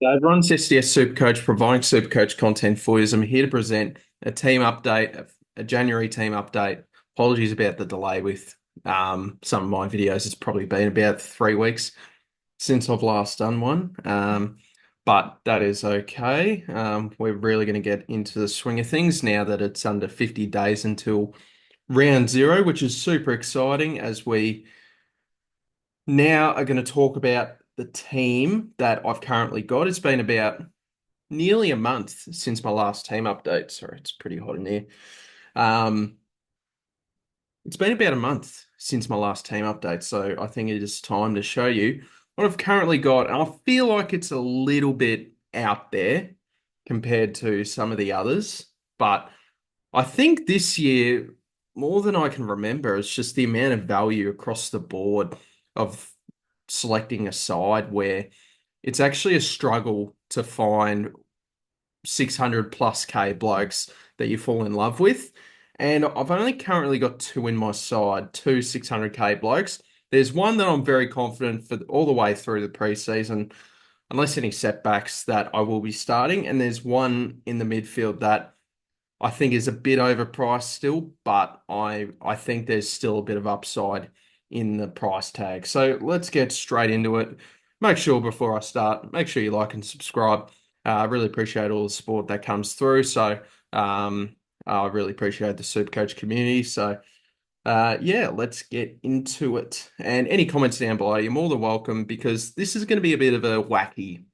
Everyone's SDS SuperCoach providing SuperCoach content for you. I'm here to present a team update, a January team update. Apologies about the delay with some of my videos. It's probably been about 3 weeks since I've last done one, but that is okay. We're really going to get into the swing of things now that it's under 50 days until round zero, which is super exciting as we now are going to talk about the team that I've currently got. It's been about nearly a month since my last team update. Sorry, it's pretty hot in here. Um, it's been about a month since my last team update, so I think it is time to show you what I've currently got. And I feel like it's a little bit out there compared to some of the others, but I think this year, more than I can remember, it's just the amount of value across the board of selecting a side where it's actually a struggle to find 600 plus K blokes that you fall in love with. And I've only currently got two in my side, two 600K blokes. There's one that I'm very confident for all the way through the preseason, unless any setbacks, that I will be starting. And there's one in the midfield that I think is a bit overpriced still, but I think there's still a bit of upside in the price tag. So let's get straight into it. Make sure before I start, make sure you like and subscribe. I really appreciate all the support that comes through. So I really appreciate the Supercoach community. So yeah, let's get into it. And any comments down below, you're more than welcome because this is going to be a bit of a wacky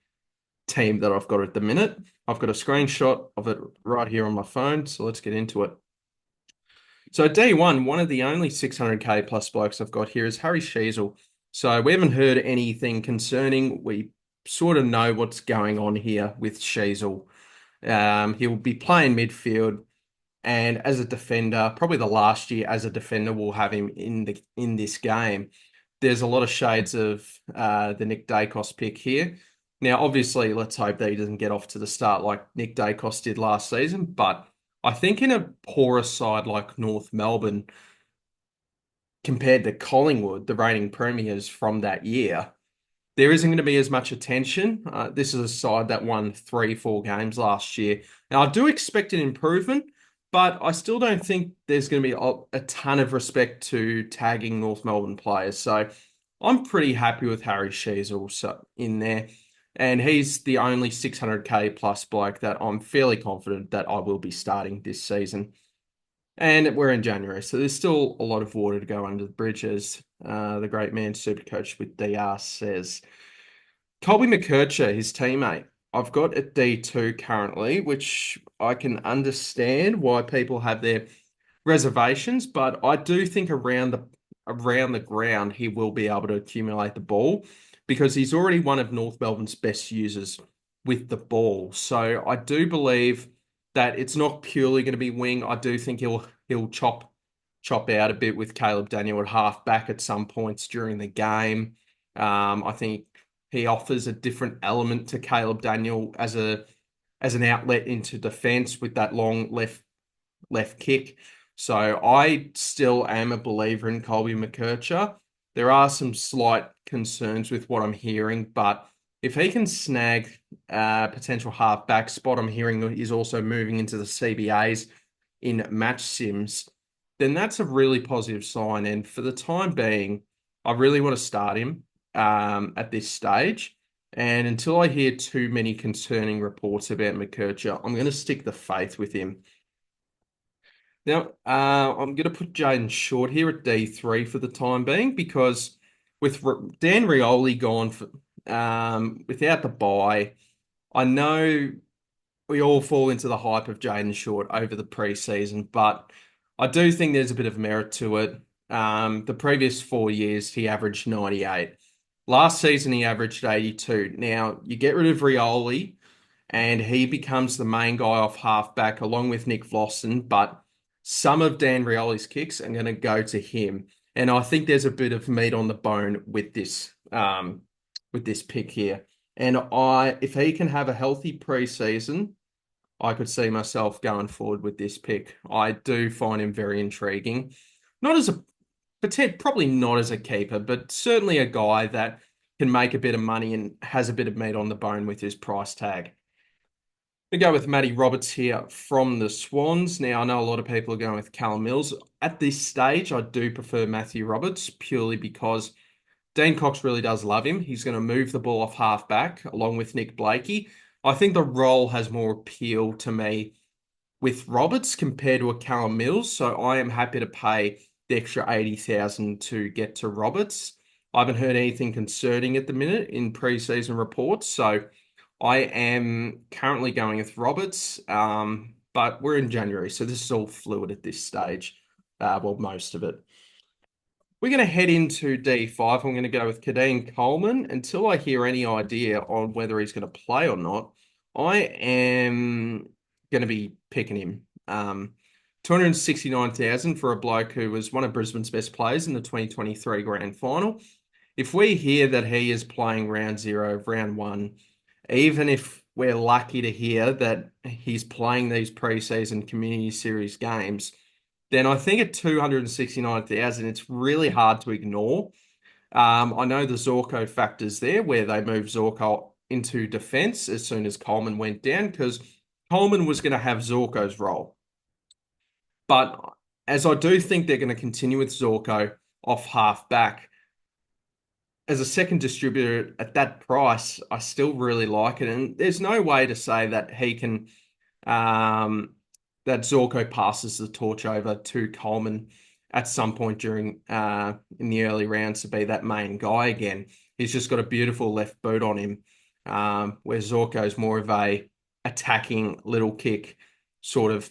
team that I've got at the minute. I've got a screenshot of it right here on my phone, so let's get into it. So day one of the only 600K plus blokes I've got here is Harry Sheezel. So we haven't heard anything concerning. We sort of know what's going on here with Sheezel. He'll be playing midfield, and as a defender, probably the last year as a defender, we'll have him in this game. There's a lot of shades of the Nick Dacos pick here. Now, obviously, let's hope that he doesn't get off to the start like Nick Dacos did last season. But I think in a poorer side like North Melbourne, compared to Collingwood, the reigning premiers from that year, there isn't going to be as much attention. This is a side that won 3, 4 games last year. Now, I do expect an improvement, but I still don't think there's going to be a ton of respect to tagging North Melbourne players. So I'm pretty happy with Harry Shees also in there. And he's the only 600K plus bloke that I'm fairly confident that I will be starting this season. And we're in January, so there's still a lot of water to go under the bridge, as the great man Supercoach with DR says. Colby McKercher, his teammate, I've got at D2 currently, which I can understand why people have their reservations, but I do think around the ground he will be able to accumulate the ball because he's already one of North Melbourne's best users with the ball. So I do believe that it's not purely going to be wing. I do think he'll chop out a bit with Caleb Daniel at half back at some points during the game. I think he offers a different element to Caleb Daniel as an outlet into defence with that long left kick. So I still am a believer in Colby McKercher. There are some slight concerns with what I'm hearing, but if he can snag potential half-back spot, I'm hearing he's also moving into the CBAs in match sims, then that's a really positive sign. And for the time being, I really want to start him at this stage. And until I hear too many concerning reports about McKercher, I'm going to stick the faith with him. Now, I'm going to put Jaden Short here at D3 for the time being because with Dan Rioli gone for, without the bye, I know we all fall into the hype of Jaden Short over the preseason, but I do think there's a bit of merit to it. The previous 4 years, he averaged 98. Last season, he averaged 82. Now, you get rid of Rioli, and he becomes the main guy off halfback along with Nick Vlausten, but some of Dan Rioli's kicks are going to go to him. And I think there's a bit of meat on the bone with this pick here. And if he can have a healthy preseason, I could see myself going forward with this pick. I do find him very intriguing. Not as a probably not as a keeper, but certainly a guy that can make a bit of money and has a bit of meat on the bone with his price tag. We go with Matty Roberts here from the Swans. Now, I know a lot of people are going with Callum Mills. At this stage, I do prefer Matthew Roberts purely because Dean Cox really does love him. He's going to move the ball off half back along with Nick Blakey. I think the role has more appeal to me with Roberts compared to a Callum Mills. So I am happy to pay the extra 80,000 to get to Roberts. I haven't heard anything concerning at the minute in preseason reports. So I am currently going with Roberts, but we're in January. So this is all fluid at this stage. Well, most of it. We're going to head into D5. I'm going to go with Kadeem Coleman. Until I hear any idea on whether he's going to play or not, I am going to be picking him. 269,000 for a bloke who was one of Brisbane's best players in the 2023 grand final. If we hear that he is playing round 0, round 1, even if we're lucky to hear that he's playing these preseason community series games, then I think at 269,000, it's really hard to ignore. I know the Zorko factors there where they moved Zorko into defense as soon as Coleman went down because Coleman was going to have Zorko's role. But as I do think they're going to continue with Zorko off half back, as a second distributor at that price, I still really like it. And there's no way to say that he can that Zorko passes the torch over to Coleman at some point during in the early rounds to be that main guy again. He's just got a beautiful left boot on him, where Zorko's more of a attacking little kick sort of.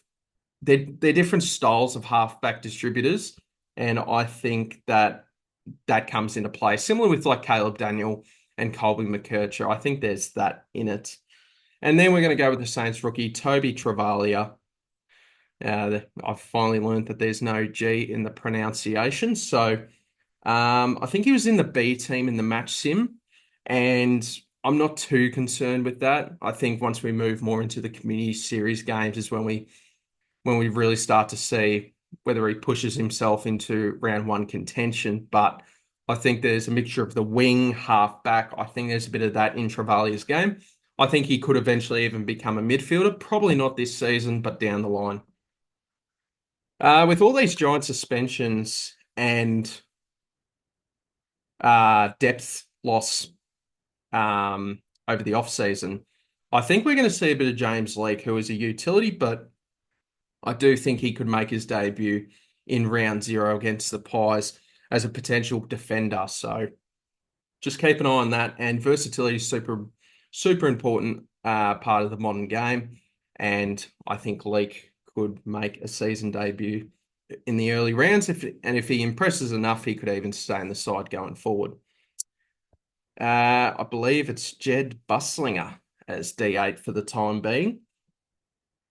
They're different styles of halfback distributors, and I think that comes into play. Similar with like Caleb Daniel and Colby McKercher. I think there's that in it. And then we're going to go with the Saints rookie, Toby Travalia. I've finally learned that there's no G in the pronunciation. So I think he was in the B team in the match sim, and I'm not too concerned with that. I think once we move more into the community series games is when we really start to see whether he pushes himself into round 1 contention. But I think there's a mixture of the wing, half back. I think there's a bit of that in Travalia's game. I think he could eventually even become a midfielder. Probably not this season, but down the line. With all these giant suspensions and depth loss over the off-season, I think we're going to see a bit of James Leake, who is a utility, but I do think he could make his debut in round 0 against the Pies as a potential defender. So just keep an eye on that. And versatility is super important part of the modern game. And I think Leake could make a season debut in the early rounds. If he impresses enough, he could even stay in the side going forward. I believe it's Jed Buslinger as D8 for the time being.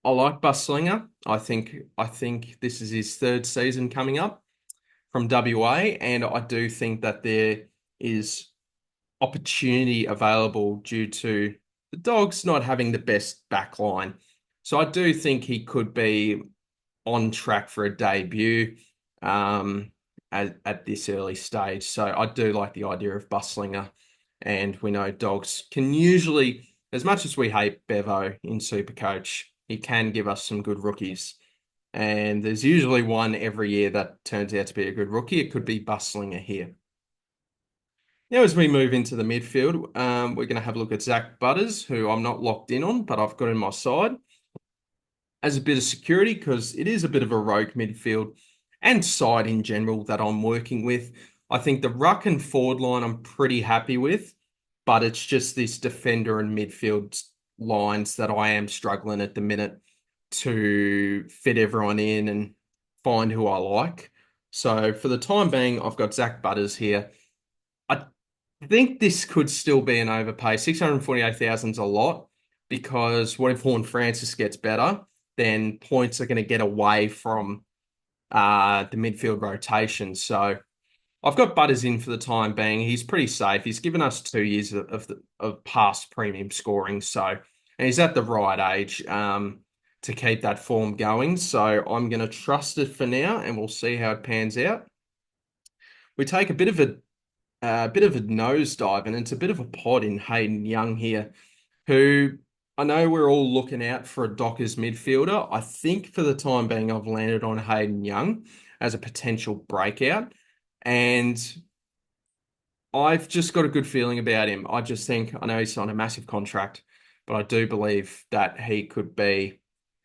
I like Buslinger. I think this is his 3rd season coming up from WA, and I do think that there is opportunity available due to the Dogs not having the best back line. So I do think he could be on track for a debut at this early stage. So I do like the idea of Buslinger, and we know Dogs can usually, as much as we hate Bevo in SuperCoach, he can give us some good rookies. And there's usually one every year that turns out to be a good rookie. It could be Buslinger here. Now, as we move into the midfield, we're going to have a look at Zach Butters, who I'm not locked in on, but I've got in my side as a bit of security because it is a bit of a rogue midfield and side in general that I'm working with. I think the ruck and forward line I'm pretty happy with, but it's just this defender and midfield lines that I am struggling at the minute to fit everyone in and find who I like. So for the time being, I've got Zach Butters here. I think this could still be an overpay. 648,000 is a lot because what if Horn Francis gets better? Then points are going to get away from the midfield rotation. So I've got Butters in for the time being. He's pretty safe. He's given us 2 years of past premium scoring. So, and he's at the right age to keep that form going. So I'm going to trust it for now, and we'll see how it pans out. We take a bit of a a bit of a nosedive, and it's a bit of a pod in Hayden Young here, who I know we're all looking out for a Dockers midfielder. I think for the time being, I've landed on Hayden Young as a potential breakout, and I've just got a good feeling about him. I just think I know he's on a massive contract, but I do believe that he could be.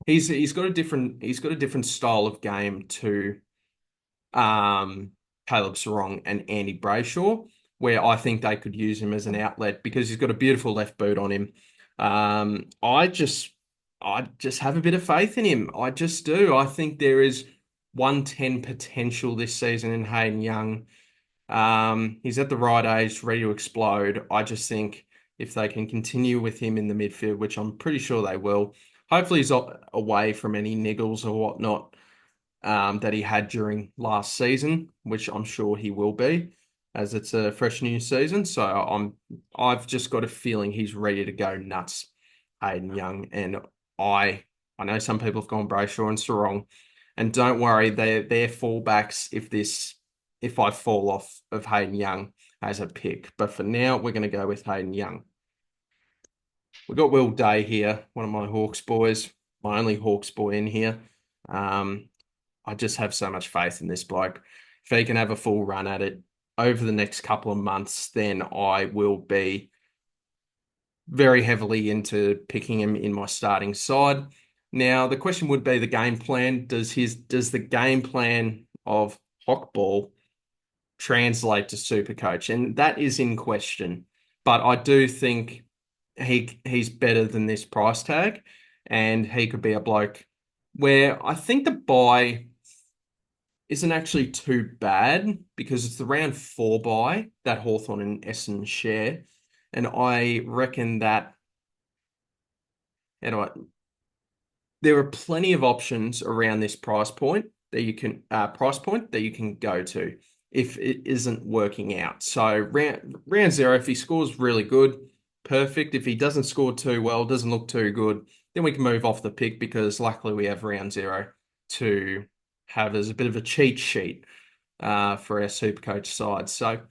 He's got a different style of game to um, Caleb Sarong and Andy Brayshaw, where I think they could use him as an outlet because he's got a beautiful left boot on him. Um, I just, I just have a bit of faith in him. I just do. I think there is 110 potential this season in Hayden Young. He's at the right age, ready to explode. I just think if they can continue with him in the midfield, which I'm pretty sure they will, hopefully he's away from any niggles or whatnot that he had during last season, which I'm sure he will be, as it's a fresh new season. So I've just got a feeling he's ready to go nuts, Hayden Young, and I I know some people have gone Brayshaw and Sarong, and don't worry, they're fallbacks if I fall off of Hayden Young as a pick. But for now, we're going to go with Hayden Young. We've got Will Day here, one of my Hawks boys, my only Hawks boy in here. Um, I just have so much faith in this bloke. If he can have a full run at it over the next couple of months, then I will be very heavily into picking him in my starting side. Now, the question would be the game plan. Does the game plan of Hockball translate to Supercoach? And that is in question. But I do think he's better than this price tag, and he could be a bloke where I think the buy isn't actually too bad because it's the round 4 buy that Hawthorn and Essendon share. And I reckon that, how do I, there are plenty of options around this price point that you can go to if it isn't working out. So round 0, if he scores really good, perfect. If he doesn't score too well, doesn't look too good, then we can move off the pick because luckily we have round 0 to have as a bit of a cheat sheet for our Supercoach side. So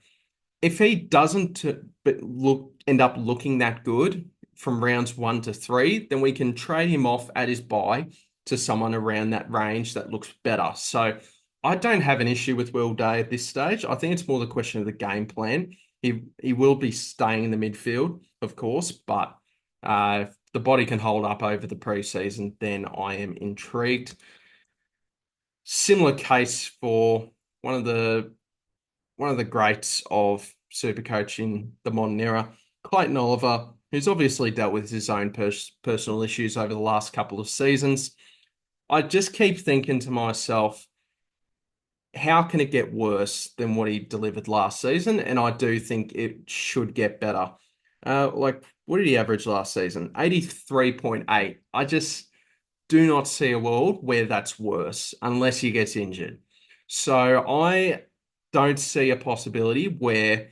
if he doesn't end up looking that good from rounds 1 to 3, then we can trade him off at his buy to someone around that range that looks better. So I don't have an issue with Will Day at this stage. I think it's more the question of the game plan. He will be staying in the midfield, of course, but if the body can hold up over the preseason, then I am intrigued. Similar case for one of the greats of Supercoach in the modern era, Clayton Oliver, who's obviously dealt with his own personal issues over the last couple of seasons. I just keep thinking to myself, how can it get worse than what he delivered last season? And I do think it should get better. What did he average last season? 83.8. I just do not see a world where that's worse unless he gets injured. So I don't see a possibility where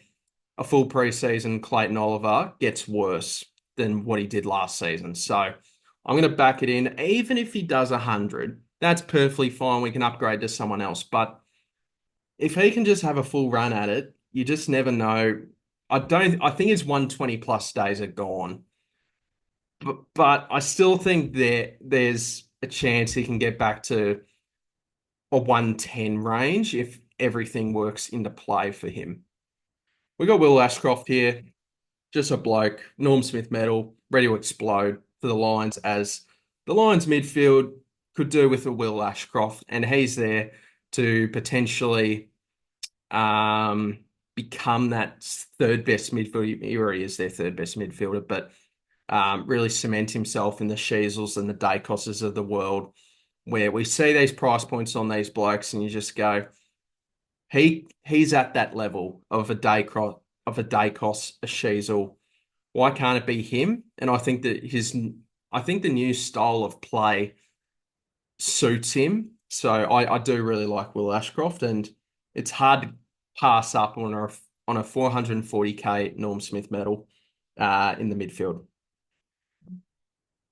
a full preseason Clayton Oliver gets worse than what he did last season. So I'm going to back it in. Even if he does 100, that's perfectly fine. We can upgrade to someone else. But if he can just have a full run at it, you just never know. I think his 120 plus days are gone. But I still think there's a chance he can get back to a 110 range if everything works into play for him. We got Will Ashcroft here, just a bloke, Norm Smith medal, ready to explode for the Lions, as the Lions midfield could do with a Will Ashcroft, and he's there to potentially become that third best midfielder. He already is their third best midfielder, but really cement himself in the Sheasels and the Dacoses of the world, where we see these price points on these blokes, and you just go, he's at that level of a Dacos, a Sheasel. Why can't it be him? And I think the new style of play suits him. So I do really like Will Ashcroft, and it's hard to pass up on a 440k Norm Smith medal in the midfield.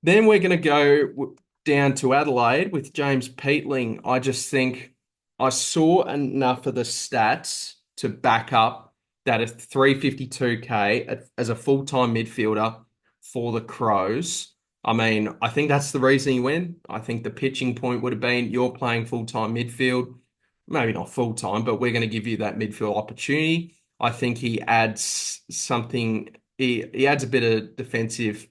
Then we're going to go down to Adelaide with James Peatling. I just think I saw enough of the stats to back up that at 352K as a full-time midfielder for the Crows, I mean, I think that's the reason he went. I think the pitching point would have been you're playing full-time midfield, maybe not full-time, but we're going to give you that midfield opportunity. I think he adds something, he adds a defensive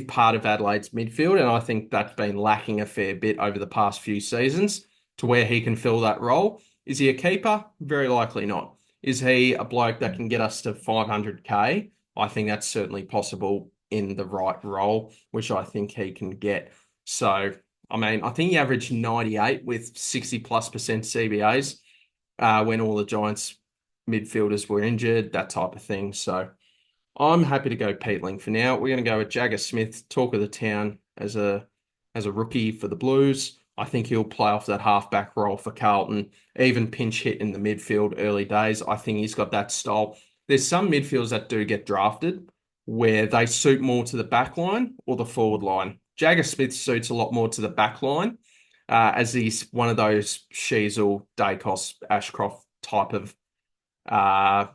part of Adelaide's midfield, and I think that's been lacking a fair bit over the past few seasons to where he can fill that role. Is he a keeper? Very likely not. Is he a bloke that can get us to 500K? I think that's certainly possible in the right role, which I think he can get. So, I mean, I think he averaged 98 with 60+% CBAs when all the Giants midfielders were injured, that type of thing. So, I'm happy to go Peatling for now. We're going to go with Jagger Smith, talk of the town as a rookie for the Blues. I think he'll play off that halfback role for Carlton, even pinch hit in the midfield early days. I think he's got that style. There's some midfielders that do get drafted where they suit more to the back line or the forward line. Jagger Smith suits a lot more to the back line, as he's one of those Sheasel, Dacos, Ashcroft type of uh,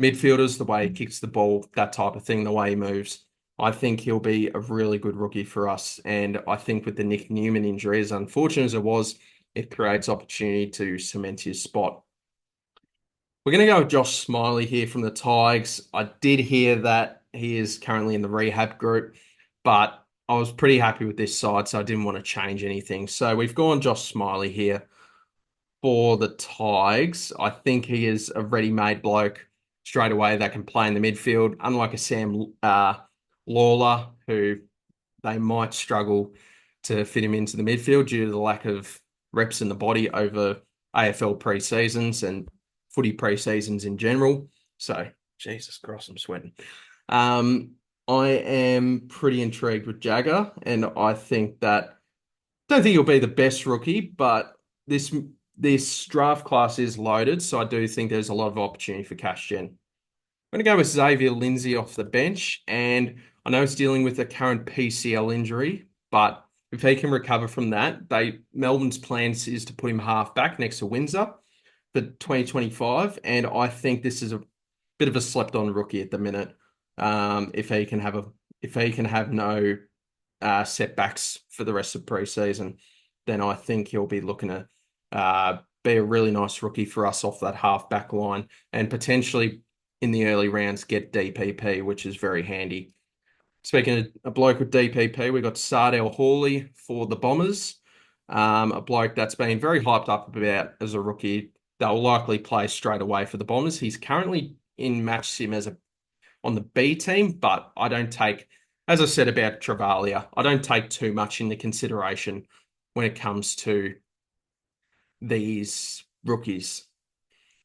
midfielders, the way he kicks the ball, that type of thing, the way he moves. I think he'll be a really good rookie for us. And I think with the Nick Newman injury, as unfortunate as it was, it creates opportunity to cement his spot. We're going to go with Josh Smiley here from the Tigers. I did hear that he is currently in the rehab group, but I was pretty happy with this side, so I didn't want to change anything. So we've gone Josh Smiley here for the Tigers. I think he is a ready-made bloke straight away that can play in the midfield, unlike a Sam Lawler, who they might struggle to fit him into the midfield due to the lack of reps in the body over AFL pre-seasons and footy pre-seasons in general. So, Jesus Christ, I'm sweating. I am pretty intrigued with Jagger, and I think that don't think he'll be the best rookie, but this draft class is loaded, so I do think there's a lot of opportunity for cash gen. I'm going to go with Xavier Lindsay off the bench, and I know he's dealing with a current PCL injury, but if he can recover from that, Melbourne's plans is to put him half back next to Windsor for 2025, and I think this is a bit of a slept-on rookie at the minute. If he can have no setbacks for the rest of pre-season, then I think he'll be looking to be a really nice rookie for us off that half back line and potentially in the early rounds get DPP, which is very handy. Speaking of a bloke with DPP, we've got Sardell Hawley for the Bombers, a bloke that's been very hyped up about as a rookie. They'll likely play straight away for the Bombers. He's currently in match sim on the B team, but I don't take, as I said about Travalia, I don't take too much into consideration when it comes to these rookies.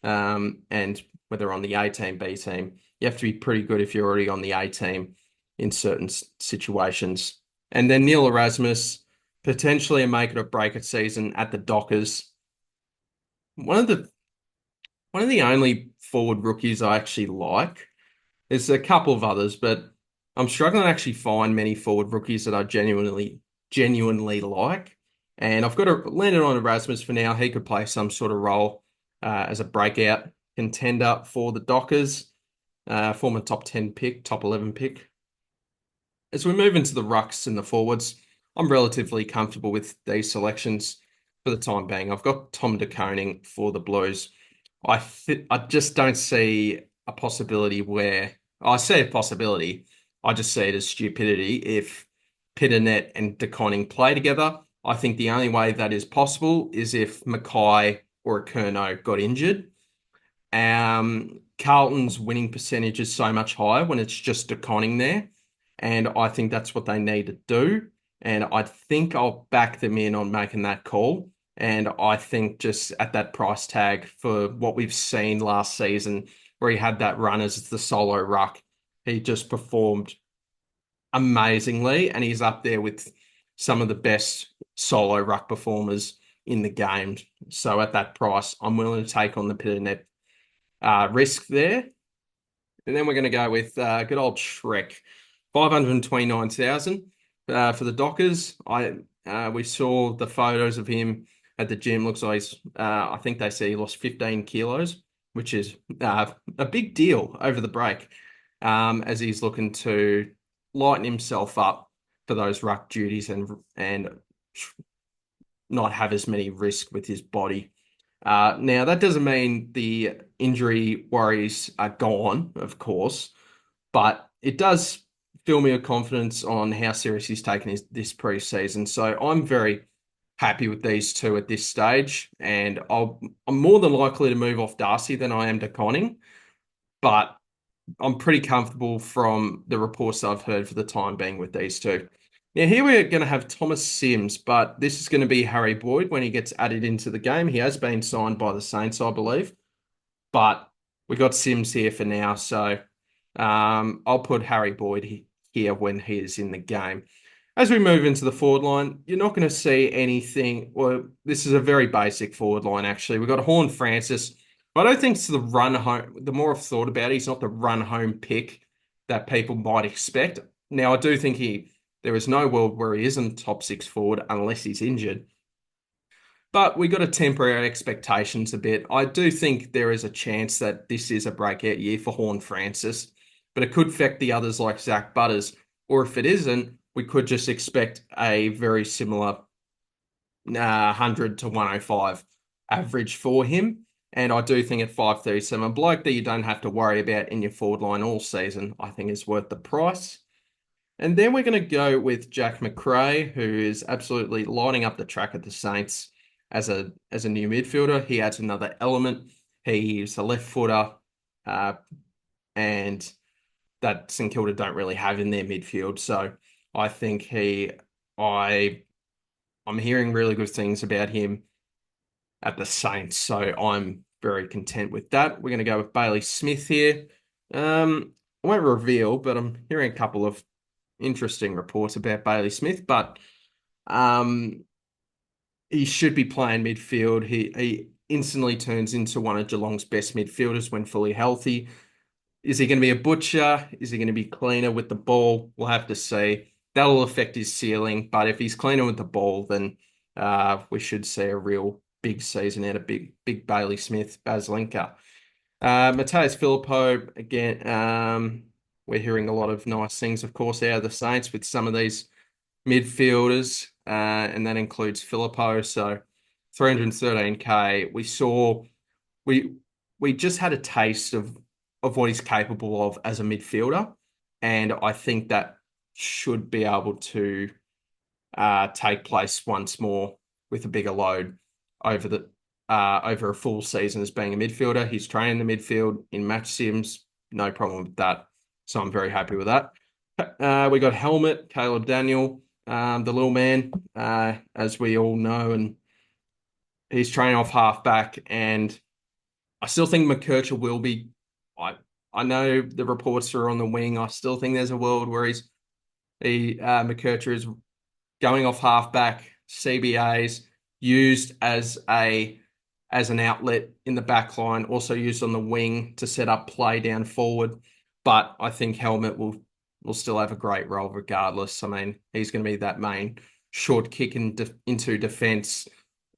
And whether on the A team, B team, you have to be pretty good if you're already on the A team in certain situations. And then Neil Erasmus, potentially a make it or break it season at the Dockers. One of the only forward rookies I actually like. There's a couple of others, but I'm struggling to actually find many forward rookies that I genuinely like. And I've got to land it on Erasmus for now. He could play some sort of role as a breakout contender for the Dockers, former top 10 pick, top 11 pick. As we move into the rucks and the forwards, I'm relatively comfortable with these selections for the time being. I've got Tom De Koning for the Blues. I just don't see a possibility where I see a possibility. I just see it as stupidity if Pitternet and De Koning play together. I think the only way that is possible is if Mackay or Curnow got injured. Carlton's winning percentage is so much higher when it's just De Koning there. And I think that's what they need to do. And I think I'll back them in on making that call. And I think just at that price tag for what we've seen last season, where he had that run as the solo ruck, he just performed amazingly. And he's up there with some of the best solo ruck performers in the game. So at that price, I'm willing to take on the Pitternet risk there. And then we're going to go with good old Shrek, 529,000 for the Dockers. We saw the photos of him at the gym. Looks like I think they say he lost 15 kilos. which is a big deal over the break, as he's looking to lighten himself up for those ruck duties and not have as many risks with his body. Now, that doesn't mean the injury worries are gone, of course, but it does fill me with confidence on how serious he's taken this preseason. So I'm very happy with these two at this stage, and I'm more than likely to move off Darcy than I am to Conning, but I'm pretty comfortable from the reports I've heard for the time being with these two. Now, here we're going to have Thomas Sims, but this is going to be Harry Boyd when he gets added into the game. He has been signed by the Saints, I believe, but we got Sims here for now. So I'll put Harry Boyd here when he is in the game. As we move into the forward line, you're not going to see anything. Well, this is a very basic forward line, actually. We've got Horn Francis. I don't think it's the run home. The more I've thought about it, he's not the run home pick that people might expect. Now, I do think there is no world where he isn't top six forward unless he's injured. But we got to temper our expectations a bit. I do think there is a chance that this is a breakout year for Horn Francis, but it could affect the others like Zach Butters. Or if it isn't, we could just expect a very similar 100 to 105 average for him. And I do think at 537, a bloke that you don't have to worry about in your forward line all season, I think is worth the price. And then we're going to go with Jack McRae, who is absolutely lining up the track at the Saints as a new midfielder. He adds another element. He's a left footer, and that St Kilda don't really have in their midfield. So I think I'm hearing really good things about him at the Saints. So I'm very content with that. We're going to go with Bailey Smith here. I won't reveal, but I'm hearing a couple of interesting reports about Bailey Smith, but he should be playing midfield. He instantly turns into one of Geelong's best midfielders when fully healthy. Is he going to be a butcher? Is he going to be cleaner with the ball? We'll have to see. That'll affect his ceiling, but if he's cleaner with the ball, then we should see a real big season out of big Bailey Smith, Baslinka. Mateus Filippo, again, we're hearing a lot of nice things, of course, out of the Saints with some of these midfielders, and that includes Filippo. So 313K. We just had a taste of what he's capable of as a midfielder, and I think that should be able to take place once more with a bigger load over a full season as being a midfielder. He's training the midfield in match sims, no problem with that. So I'm very happy with that. We got Helmet, Caleb Daniel, the little man, as we all know, and he's training off halfback. And I still think McKercher will be. I know the reports are on the wing. I still think there's a world where McKercher is going off halfback, CBAs, used as an outlet in the back line, also used on the wing to set up play down forward. But I think Helmet will still have a great role regardless. I mean, he's going to be that main short kick into defence.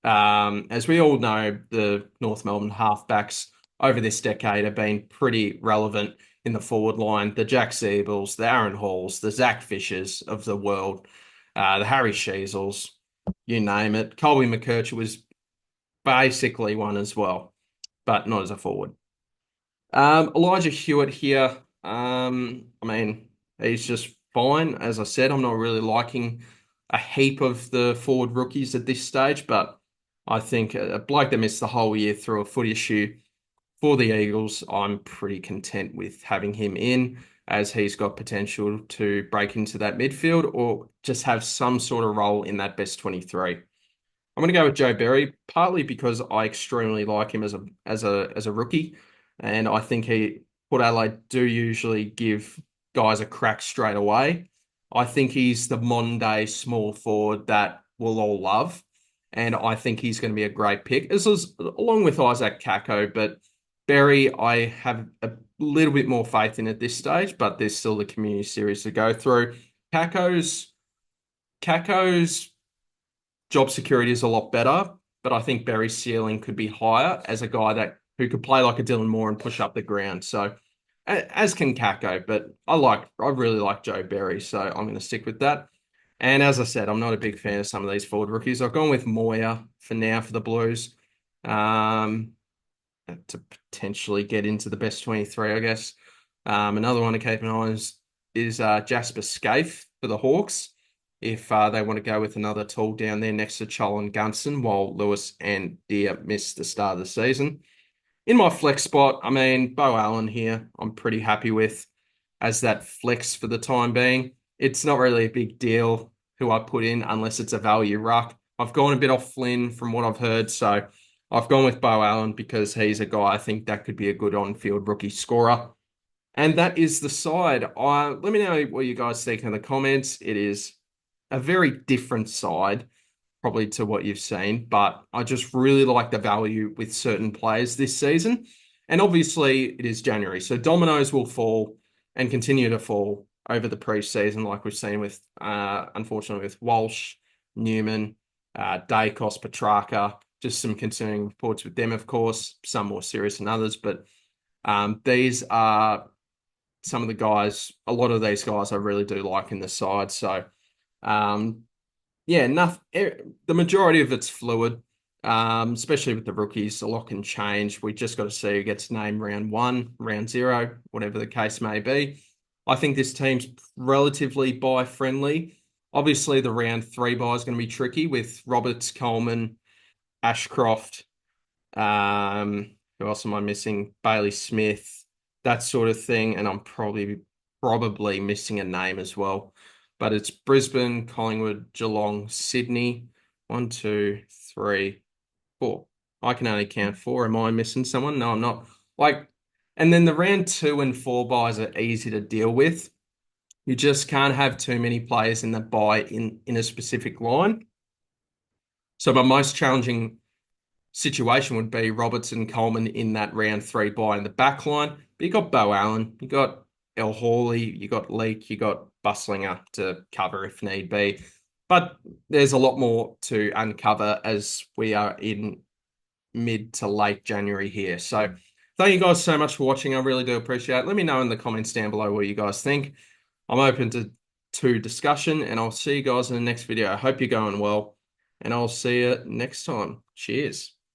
As we all know, the North Melbourne halfbacks over this decade have been pretty relevant in the forward line. The Jack Siebels, the Aaron Halls, the Zach Fishers of the world, the Harry Sheasels, you name it. Colby McKercher was basically one as well, but not as a forward. Elijah Hewitt here. I mean, he's just fine. As I said, I'm not really liking a heap of the forward rookies at this stage, but I think a bloke that missed the whole year through a foot issue for the Eagles, I'm pretty content with having him in, as he's got potential to break into that midfield or just have some sort of role in that best 23. I'm going to go with Joe Berry, partly because I extremely like him as a rookie, and I think Port Adelaide do usually give guys a crack straight away. I think he's the modern day small forward that we'll all love, and I think he's going to be a great pick, along with Isaac Kako. But Berry, I have a little bit more faith in at this stage, but there's still the community series to go through. Kako's job security is a lot better, but I think Berry's ceiling could be higher as a guy that who could play like a Dylan Moore and push up the ground. So as can Kako, but I really like Joe Berry, so I'm going to stick with that. And as I said, I'm not a big fan of some of these forward rookies. I've gone with Moya for now for the Blues, to potentially get into the best 23, I guess. Another one to keep an eye on is Jasper Scaife for the Hawks, if they want to go with another tool down there next to Chol and Gunson, while Lewis and Deer missed the start of the season. In my flex spot, I mean, Bo Allen here, I'm pretty happy with as that flex for the time being. It's not really a big deal who I put in unless it's a value ruck. I've gone a bit off Flynn from what I've heard, so I've gone with Bo Allen because he's a guy I think that could be a good on-field rookie scorer. And that is the side. Let me know what you guys think in the comments. It is a very different side probably to what you've seen, but I just really like the value with certain players this season. And obviously, it is January, so dominoes will fall and continue to fall over the preseason, like we've seen with, unfortunately, with Walsh, Newman, Dacos, Petrarca. Just some concerning reports with them, of course, some more serious than others, but these are some of the guys, a lot of these guys I really do like in the side. So, yeah, the majority of it's fluid, especially with the rookies. A lot can change. We just got to see who gets named round 1, round 0, whatever the case may be. I think this team's relatively bye friendly. Obviously, the round 3 bye is going to be tricky with Roberts, Coleman, Ashcroft. Who else am I missing? Bailey Smith, that sort of thing. And I'm probably missing a name as well. But it's Brisbane, Collingwood, Geelong, Sydney. 1, 2, 3, 4. I can only count 4. Am I missing someone? No, I'm not. And then the round 2 and 4 buys are easy to deal with. You just can't have too many players in the buy in a specific line. So my most challenging situation would be Robertson, Coleman in that round 3 buy in the back line. But you got Bo Allen, you got El Hawley, you got Leake, you got Bustlinger to cover if need be. But there's a lot more to uncover as we are in mid to late January here. So thank you guys so much for watching. I really do appreciate it. Let me know in the comments down below what you guys think. I'm open to discussion, and I'll see you guys in the next video. I hope you're going well, and I'll see you next time. Cheers.